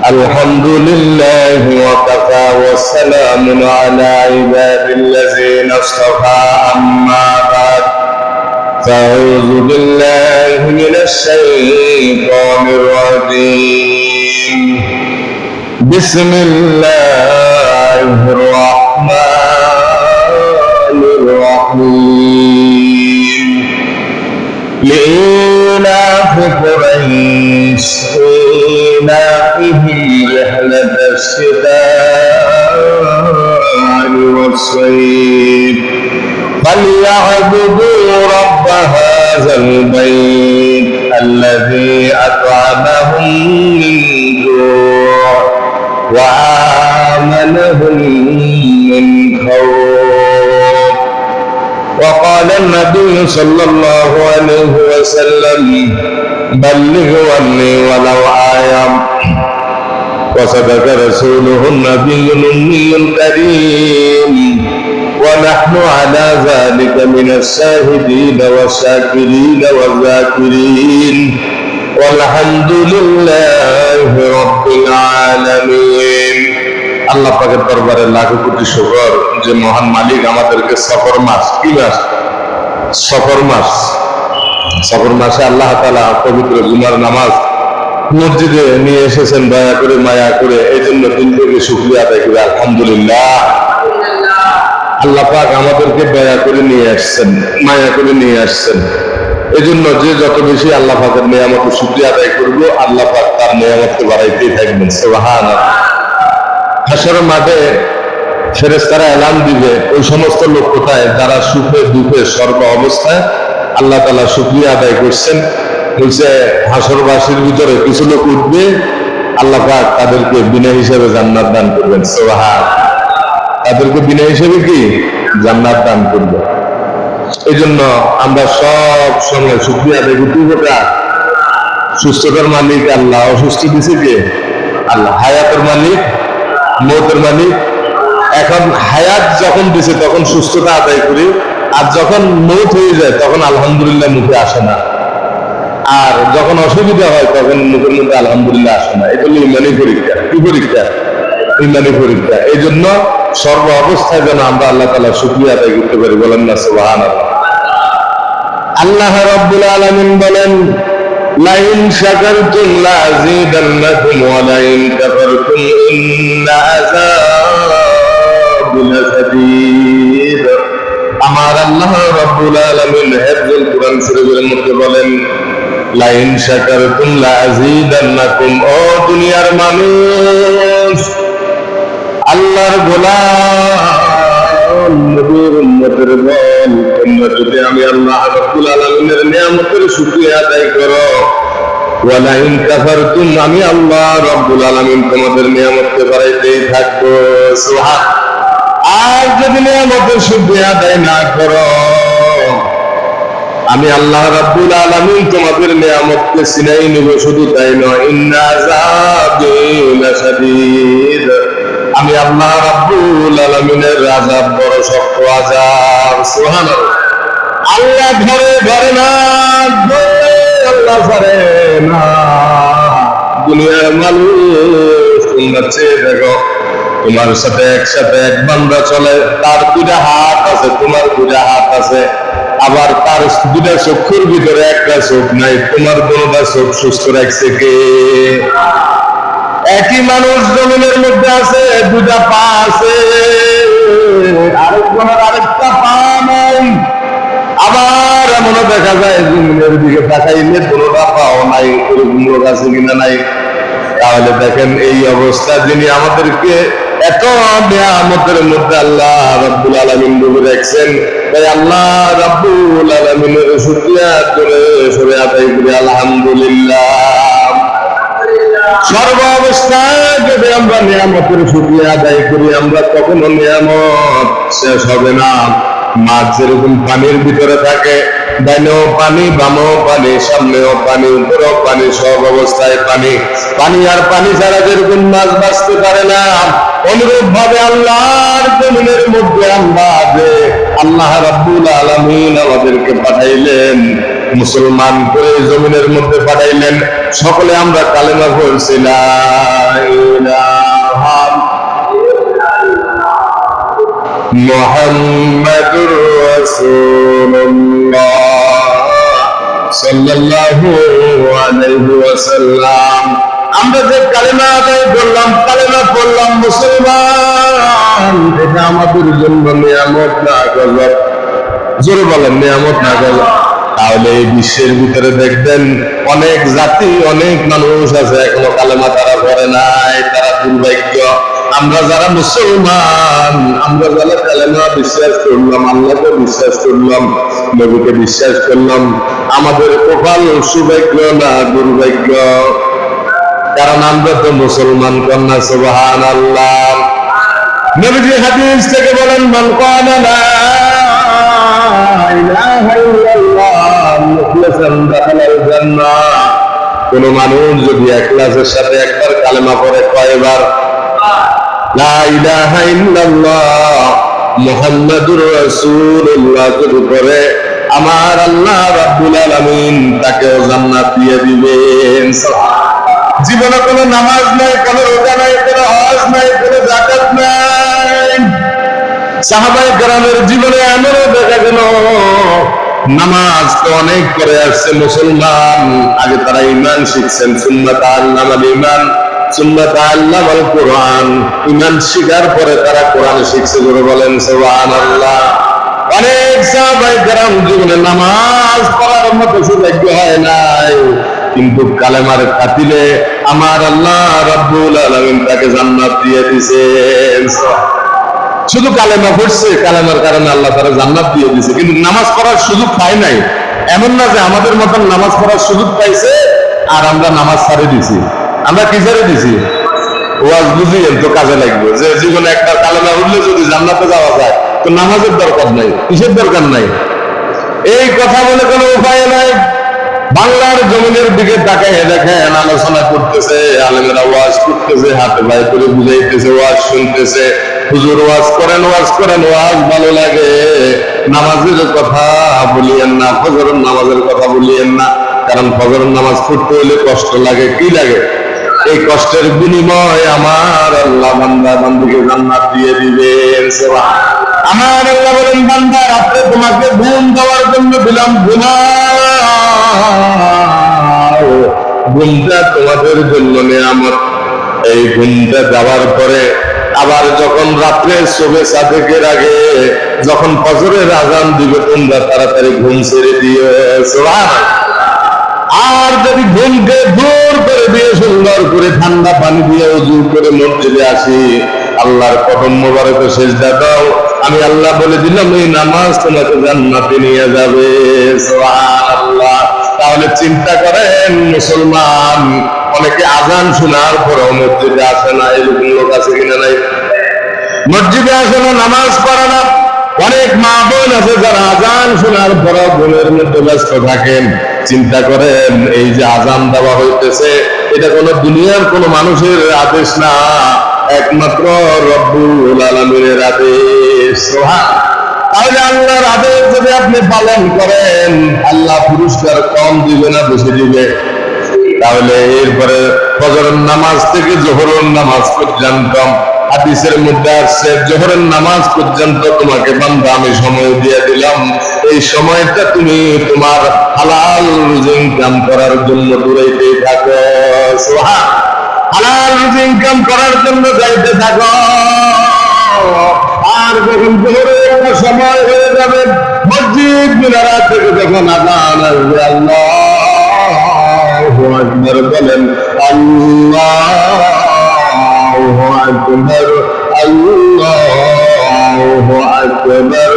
الحمد لله وكفى والسلام على عباد الذين اصطفى أما بعد فأعوذ بالله من الشيطان الرجيم بسم الله الرحمن الرحيم لإيلاف قريش إيلافهم رحلة الشتاء والصيف فليعبدوا رب هذا البيت الذي أطعمهم من جوع وآمنهم من خوف. وقال النبي صلى الله عليه وسلم بلغ عني ولو آية. وصدق رسوله النبي الأمي الكريم ونحن على ذلك من الشاهدين والشاكرين والذاكرين والحمد لله رب العالمين. আল্লাহ পাকের দরবারে লাখো কোটি শুকর যে মহান মালিক আমাদেরকে সফর মাস, কি মাস? সফর মাসে আল্লাহ তাআলা পবিত্র জুমার নামাজ মসজিদে নিয়ে এসেছেন দয়া করে মায়া করে। এই জন্য দিল থেকে শুকরিয়া আদায় করি আলহামদুলিল্লাহ। আল্লাহ পাক আমাদেরকে দয়া করে নিয়ে আসছেন, মায়া করে নিয়ে আসছেন। এই জন্য যে যত বেশি আল্লাহ পাকের নিয়ামতের শুকরিয়া আদায় করবো, আল্লাহ পাক তার নিয়ামতকে বাড়াইতেই থাকবেন। সুবহানাল্লাহ। হাশরের মাঠে ফেরেশতারা এলান দিবে ওই সমস্ত লোক কোথায় যারা সুখে দুঃখে সর্ব অবস্থায় আল্লাহ তাআলা শুকরিয়া আদায় করছেন। বলছে হাশরবাসীর ভিতরে কিছু লোক উঠবে, আল্লাহ পাক তাদেরকে বিনা হিসেবে জান্নাত দান করবেন। সুবহানাল্লাহ। তাদেরকে বিনা হিসেবে কি জান্নাত দান করবে। এই জন্য আমরা সব সময় শুকরিয়া আদায় করতে হবে। সুস্থতার মালিক আল্লাহ, অসুস্থ দিছে কে? আল্লাহ। হায়াতের মালিক, মৌতের মালিক। এখন হায়াত যখন দিছে তখন সুস্থতা আদায় করি, আর যখন মৌত হয়ে যায় তখন আলহামদুলিল্লাহ মুখে আসে না, আর যখন অসুবিধা হয় তখন মুখের মধ্যে আলহামদুলিল্লাহ আসে না। এটা হলো ইমানি পরীক্ষা। কি পরীক্ষা? ইমানি পরীক্ষা। এই জন্য সর্ব অবস্থায় যেন আমরা আল্লাহ তাআলার শুকরিয়া আদায় করতে পারি। বলেন না সুবহানাল্লাহ। আল্লাহ রাব্বুল আলামিন বলেন লাইন শাকারতুম লাযীদান্নাকুম ওয়া লাইন কাফারতুম ইন্না আযাবি লাশাদীদ। আমার আল্লাহ রাব্বুল আলামিন হিফজুল কুরআন শরীফের মধ্যে বলেন লাইন শাকারতুম লাযীদান্নাকুম। ও দুনিয়ার মানুষ, আল্লাহর গোলাম, নবীর উম্মতের দল, তোমরা যদি আমি আল্লাহ রাব্বুল আলামিনের নিয়ামতের শুকরিয়া আদায় করো, ওয়ালা ইন কাফারতুম, আমি আল্লাহ রাব্বুল আলামিন তোমাদের নিয়ামতকে বাড়াইতেই থাকবো। সুবহান। আর যদি নিয়ামতের শুকরিয়া আদায় না করো, আমি আল্লাহ রাব্বুল আলামিন তোমাদের নিয়ামতকে ছিনাই নিব। শুধু তাই নয়, ইন্না আযাবি লাশাদীদ, আমি আল্লাহ রাব্বুল আলামিনের আযাব বড় শক্ত আযাব। সুবহানাল্লাহ। আল্লাহ ঘরে ঘরে না, আল্লাহ ঘরে না। দুনিয়ার মানুষ, তোমরা চেয়ে দেখো, তোমার সাথে একসাথে এক বান্দা চলে, তার দুইটা হাত আছে, তোমার দুইটা হাত আছে, আবার তার দুইটা চক্ষুর ভিতরে একটা চোখ নাই, তোমার দুটা চোখ সুস্থ রাখছে কে? একই মানুষ জমিনের মধ্যে আছে, দুটা পা আছে, আরেকজনের আরেকটা পা নাই। আবার এমনও দেখা যায় জমিনের দিকে তাকাইলে দুটা পাও নাই, এরকম লোক আছে কিনা নাই? তাহলে দেখেন এই অবস্থা, যিনি আমাদেরকে এত নিয়ামতের মধ্যে আল্লাহ রাব্বুল আলামিন ডুবে রাখছেন, তাই আল্লাহ রাব্বুল আলামিনের শুকরিয়া করে সরে আদায় করি আলহামদুলিল্লাহ। সর্ব অবস্থায় যদি আমরা নিয়ামতের শুকরিয়া আদায় করি, আমরা কখনো নিয়ামত শেষ হবে না। মাছ যেরকম পানির ভিতরে থাকে, ডাইনেও পানি, বামেও পানি, সামনেও পানি, উপরেও পানি, সব অবস্থায় পানি। পানি আর পানি ছাড়া যেরকম মাছ বাঁচতে পারে না, অনুরূপ ভাবে আল্লাহর জমিনের মধ্যে আমরা যে আল্লাহ রাব্বুল আলামিন আমাদেরকে পাঠাইলেন, মুসলমান করে জমিনের মধ্যে পাঠাইলেন, সকলে আমরা কালেমা পড়ছি লা মুহাম্মাদুর রাসূলুল্লাহ সাল্লাল্লাহু আলাইহি ওয়াসাল্লাম। আমরা যে কালেমা আদায় করলাম, কালেমা পড়লাম, মুসলমান, এটা আমাদের জন্য নিয়ামত না গজব? জোরে বলেন, নিয়ামত না গজব? তাহলে এই বিশ্বের ভিতরে দেখবেন অনেক জাতি, অনেক মানুষ আছে এখনো কালেমা তারা পড়ে নাই, তারা দুর্ভাগ্য। আমরা যারা মুসলমান, আমরা যারা কালেমা বিশ্বাস করলাম, আল্লাহকে বিশ্বাস করলাম, নবীকে বিশ্বাস করলাম, আমাদের কপাল সৌভাগ্য না দুর্ভাগ্য? কারণ আমরা তো মুসলমান কন্যা। সুবহানাল্লাহ। নবীজি হাদিস থেকে বলেন, মান ক্বালা লা ইলাহা ইল্লাল্লাহ মুখলিসান দাখালাল জান্নাহ। কোন মানুষ যদি ইখলাসের সাথে একবার কালেমা পড়ে, কয়বার? লা ইলাহা ইল্লাল্লাহ মুহাম্মাদুর রাসূলুল্লাহ যদি পড়ে, আমার আল্লাহ রাব্বুল আলামিন তাকে জান্নাত দিয়ে দিবেন। জীবনে কোনো নামাজ নাই, কোনো রোজা নাই, কোনো হজ নাই, কোনো যাকাত নাই। সাহাবায়ে কেরামের জীবনে এমনও দেখা গেল, নামাজ তো অনেক করে আসছে মুসলমান, আগে তারা ঈমান শিখছেন, সুম্মা তাআল্লামাল ঈমান সুম্মা তাআল্লামাল কুরআন। ঈমান শিখার পরে তারা কোরআন শিখছে। জোরে বলেন সুবহানাল্লাহ। অনেক সাহাবায়ে কেরাম জীবনে নামাজ পড়ার মতো সৌভাগ্য হয় নাই, কিন্তু কালেমার খাতিরে আমার আল্লাহ রাব্বুল আলামিন তাকে জান্নাত দিয়ে দিয়েছেন। শুধু কালেমা পড়ছে, কালেমার কারণে আল্লাহ তারা জান্নাত দিয়ে দিয়েছে, কিন্তু নামাজ পড়ার সুযোগ পায় নাই। এমন না যে আমাদের মতন নামাজ পড়ার সুযোগ পাইছে আর আমরা নামাজ ছাড়ে দিছি। আমরা কি ছেড়ে দিছি? ওয়াজ বুঝিয়েন তো কাজে লাগবে, যে জীবনে একবার কালেমা উঠলে যদি জান্নাতে যাওয়া যায়, তো নামাজের দরকার নাই, কিসের দরকার নাই? এই কথা বলে কোনো উপায় নাই। বাংলার জমিনের দিকে তাকায় দেখেন, আলোচনা করতেছে, আলেমেরা ওয়াজ করতেছে, হাতে ভাই করে বুঝাইতেছে, ওয়াজ শুনতেছে, হুজুর ওয়াজ করেন, ওয়াজ করেন, ওয়াজ ভালো লাগে। নামাজের কথা বলিয়েন না, ফজরের নামাজের কথা বলিয়েন না, কারণ ফজরের নামাজ পড়তে হলে কষ্ট লাগে। কি লাগে? এই কষ্টের বিনিময় আমার আল্লাহ বান্দা বান্দিকে জান্নাত দিয়ে দিবেন। আমার আল্লাহ বলেন, বান্দা রাত্রে তোমাকে ঘুম দেওয়ার জন্য দিলাম, ঘুমটা তোমাদের জন্য নিয়ামত। এই ঘুমটা যাওয়ার পরে আবার যখন রাত্রে শোবে সাদেকের আগে যখন ফজরের আজান দিবে, তোমরা তাড়াতাড়ি ঘুম ছেড়ে দিও। আর যদি ঘুমকে দূর করে দিয়ে সুন্দর করে ঠান্ডা পানি দিয়ে ওযু করে মসজিদে আসি, আল্লাহর কদম মোবারকে সিজদা দাও, আমি আল্লাহ বলে দিলাম এই নামাজ তোমাকে জান্নাতে নিয়ে যাবে। সুবহানাল্লাহ। তাহলে চিন্তা করেন মুসলমান, অনেকে আজান শোনার পরও মসজিদে আসে না, এরকম লোক আছে কিনা? নাই। মসজিদে আসে না, নামাজ পড়ে না। অনেক মা বোন আছে যারা আজান শোনার পরও ঘুমের মধ্যে ব্যস্ত থাকেন। চিন্তা করেন, এই যে আজান দেওয়া হইতেছে, এটা কোনো দুনিয়ার কোনো মানুষের আদেশ না, একমাত্র রব্বুল আলামিনের আদেশ। তাহলে আল্লাহর আদেশ যদি আপনি পালন করেন, আল্লাহ পুরস্কার কম দিবে না বেশি দিবে? তাহলে এরপরে ফজরের নামাজ থেকে জোহরের নামাজ পর্যন্ত হাদিসের মধ্যে আসছে, জোহরের নামাজ পর্যন্ত তোমাকে বান্দা আমি সময় দিয়ে দিলাম, এই সময়টা তুমি তোমার হালাল রুজি ইনকাম করার জন্য দৌড়াইতে থাকো। হালাল রুজি ইনকাম করার জন্য যাইতে থাকো। আর যখন জোহরের সময় হয়ে যাবে, মসজিদ মিনারা থেকে যখন আযান আসবে, আল্লাহু আকবার বলেন, আল্লাহু আকবার, আল্লাহু আকবার,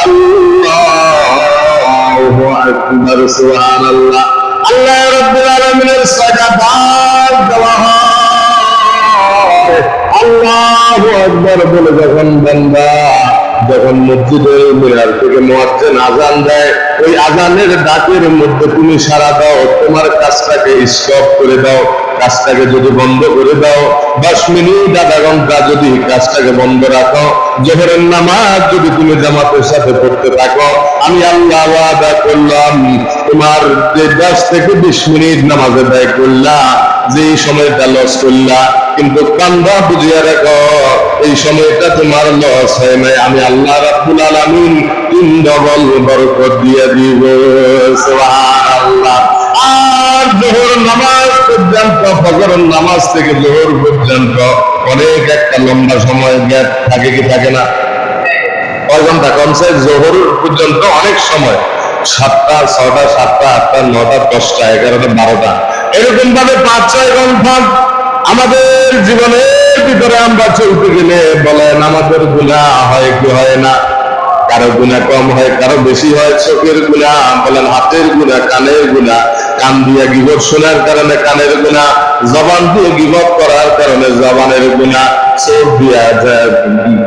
আল্লাহু আকবার। সুবহানাল্লাহ। আল্লাহ রাব্বুল আলামিনের সাজাদাত দেওয়া হয়। আল্লাহু আকবার বলে যখন বান্দা যখন মসজিদের মিনার থেকে মুয়াজ্জিন আযান দেয়, ওই আযানের ডাকের মধ্যে তুমি সাড়া দাও, তোমার কাজটাকে স্টপ করে দাও। কাজটাকে যদি বন্ধ করে দাও, 10 মিনিট আধা ঘন্টা যদি কাজটাকে বন্ধ রাখো, জোহরের নামাজ যদি তুমি জামাতের সাথে পড়তে থাকো, আমি আল্লাহ ওয়াদা করলাম তোমার যে 10 থেকে 20 মিনিট নামাজ আদায় করলা, যে সময়টা লস করলা, কিন্তু বান্দা বুঝিয়া রাখো এই সময়টা তোমার লস হয় নাই, আমি আল্লাহ রাব্বুল আলামিন 3 ডবল বরকত দিয়ে দিব। সুবহানাল্লাহ। আর যোহর নামাজ পর্যন্ত, ফজরের নামাজ থেকে যোহর পর্যন্ত অনেক একটা লম্বা সময় গ্যাপ থাকে কি থাকে না? কয় ঘন্টা? কমসে যোহর পর্যন্ত অনেক সময়, 7টা 6টা 7টা 8টা 9টা 10টা 11টা 12টা এরকম ভাবে 5-6 ঘন্টা আমাদের জীবনের ভিতরে আমরা চলতে গেলে বলেন আমাদের গুনাহ হয় কি হয় না? কারো গুনাহ কম হয়, কারো বেশি হয়। চোখের গুনাহ, বলেন হাতের গুনাহ, কানের গুনাহ, কান দিয়ে গীবত শোনার কারণে কানের গুনাহ, জবান দিয়ে গীবত করার কারণে জবানের গুনাহ, চোখ দিয়ে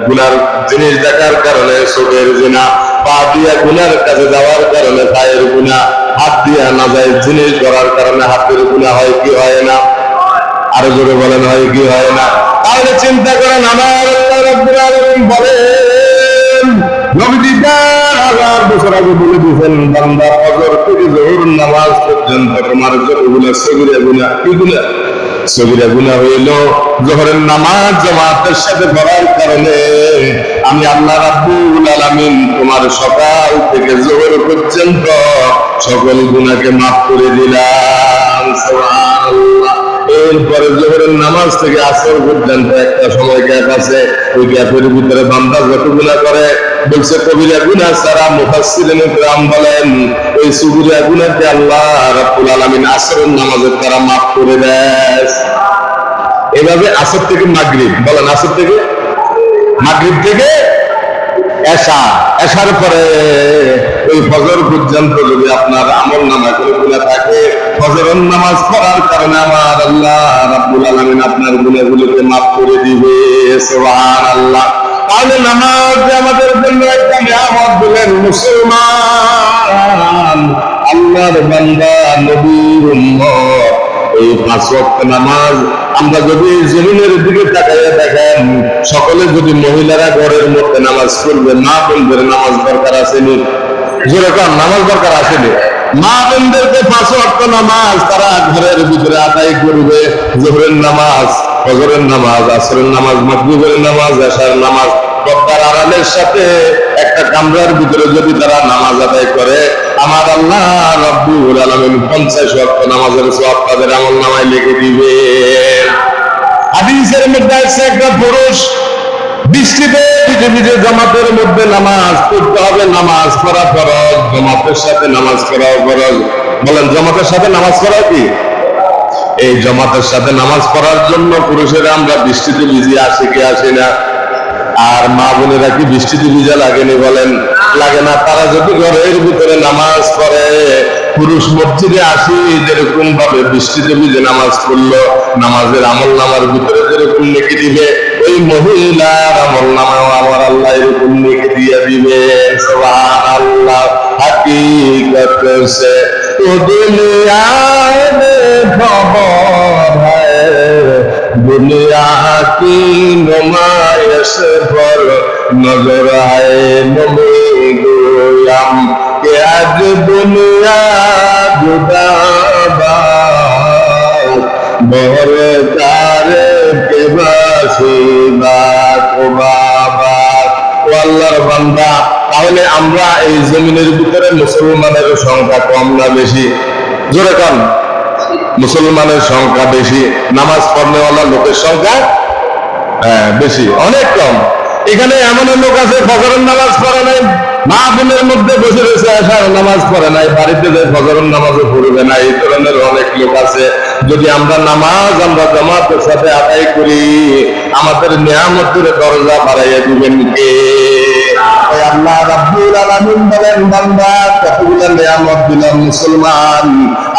গুনার জিনিস দেখার কারণে চোখের গুনাহ, পা দিয়ে গুনার কাছে যাওয়ার কারণে পায়ের গুনাহ, হাত দিয়ে নাজায়েজ জিনিস করার কারণে হাতের গুনাহ হয় কি হয় না? আরো জোরে বলেন হয় কি হয় না? তাহলে চিন্তা করেন, আমার আল্লাহ রাব্বুল আলামিন বলেন, নবীজি 1000 বছর আগে বলে দিয়েছেন, বান্দা ফজর থেকে যোহর নামাজ পর্যন্ত তোমার যতগুলো সগীরা গুনাহ, কি গুনাহ? সগীরা গুনাহ হইল যোহরের নামাজ জামাতের সাথে পড়ার কারণে আমি আল্লাহ রাব্বুল আলামিন তোমার সকাল থেকে যোহর পর্যন্ত সকল গুনাহকে মাফ করে দিলাম। সুবহানাল্লাহ। এরপরে যোহরের নামাজ থেকে আসর পর্যন্ত একটা সময় গ্যাপ আছে, ওই গ্যাপের ভিতরে বান্দা যত গুনাহ করে, বলছে কবিরা গুনাহ ছাড়া মুফাসসিরিন কিরাম বলেন ওই সগীরা গুনাহকে আল্লাহ রাব্বুল আলামিন আসরের নামাজের দ্বারা মাফ করে দেয়। এভাবে আসর থেকে মাগরিব, বলেন আসর থেকে মাগরিব থেকে এশা, এশার পরে ওই ফজর পর্যন্ত যদি আপনার আমল নামায় কোনো গুনাহ থাকে, ফজরের নামাজ পড়ার কারণে আমার আল্লাহ রাব্বুল আলামিন আপনার গুনাহগুলোকে মাফ করে দিবে। সুবহানাল্লাহ। তাহলে নামাজ আমাদের জন্য একটা নিয়ামত দিলেন। মুসলমান, আল্লাহর বান্দা, নবীর উম্মত, এই 5 ওয়াক্ত নামাজ আমরা যদি জমিনের দিকে তাকাইয়া দেখেন, সকলে যদি মহিলারা ঘরের মধ্যে নামাজ পড়বে, মা বোনদের নামাজ দরকার আসেনি? যেরকম নামাজ দরকার আসেনি, মা বোনদেরকে 5 ওয়াক্ত নামাজ তারা ঘরের ভিতরে আদায় করবে। যোহরের নামাজ, ফজরের নামাজ, আসরের নামাজ, মাগরিবের নামাজ, এশার নামাজ পর্দার আড়ালের সাথে একটা কামরার ভিতরে যদি তারা নামাজ আদায় করে, আমার আল্লাহ রাব্বুল আলামিন 50 ওয়াক্ত নামাজের সওয়াব তাদের আমলনামায় লিখে দিবে। হাদিসের মধ্যে আছে একটা পুরুষ বৃষ্টিতে ভিজে ভিজে জামাতের মধ্যে নামাজ পড়তে হবে, নামাজ পড়া ফরজ, জামাতের সাথে নামাজ পড়াও ফরজ। বলেন জামাতের সাথে নামাজ পড়া কি? এই জামাতের সাথে নামাজ পড়ার জন্য পুরুষেরা আমরা বৃষ্টিতে ভিজে আসি কি আসি না? আর মা বোনেরা কি বৃষ্টিতে ভিজা লাগেনি? বলেন লাগে না। তারা যদি ঘরের ভিতরে নামাজ পড়ে, পুরুষ মসজিদে আসি যেরকম ভাবে বৃষ্টিতে ভিজে নামাজ পড়লো, নামাজের আমল নামার ভিতরে যেরকম নেকি দিবে, ওই মহিলার আমল নামাও আমার আল্লাহ এরকম নেকি দিয়ে দিবে। সুবহানাল্লাহ। হাকিকত সে তো দুনিয়া মে খবর হ্যায়, दुनिया की नुमाइश पर नजर आए नमी गोयम के आज दुनिया जुदाबाद बहर तारे के बासिबा कुबाबाद। ও আল্লাহর বান্দা, তাহলে আমরা এই জমিনের ভিতরে মুসলমানের সংখ্যা কম না বেশি? জোরে কান। মুসলমানের সংখ্যা বেশি, নামাজ পড়নেওয়ালা লোকের সংখ্যা বেশি, অনেক কম। এখানে এমন লোক আছে ফজরের নামাজ পড়ে নাই, মা বোনের মধ্যে বসে রয়েছে, এশার নামাজ পড়ে নাই, বাড়িতে যে ফজরের নামাজও পড়বে না, এই ধরনের অনেক লোক আছে। যদি আমরা নামাজ আমরা জামাতের সাথে আদায় করি, আমাদের নিয়ামতের দরজা বাড়াইয়া দিবেন কে? আল্লাহ রাব্বুল আলামিন বলেন, বান্দা কতগুলো নিয়ামত দিলাম মুসলমান,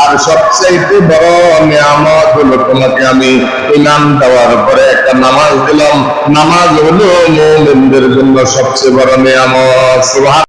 আর সবচেয়ে বড় নিয়ামত হলো তোমাকে আমি ইমাম দেওয়ার পরে একটা নামাজ দিলাম। নামাজ হলো মুমিনদের জন্য সবচেয়ে বড় নিয়ামত। সুবহান।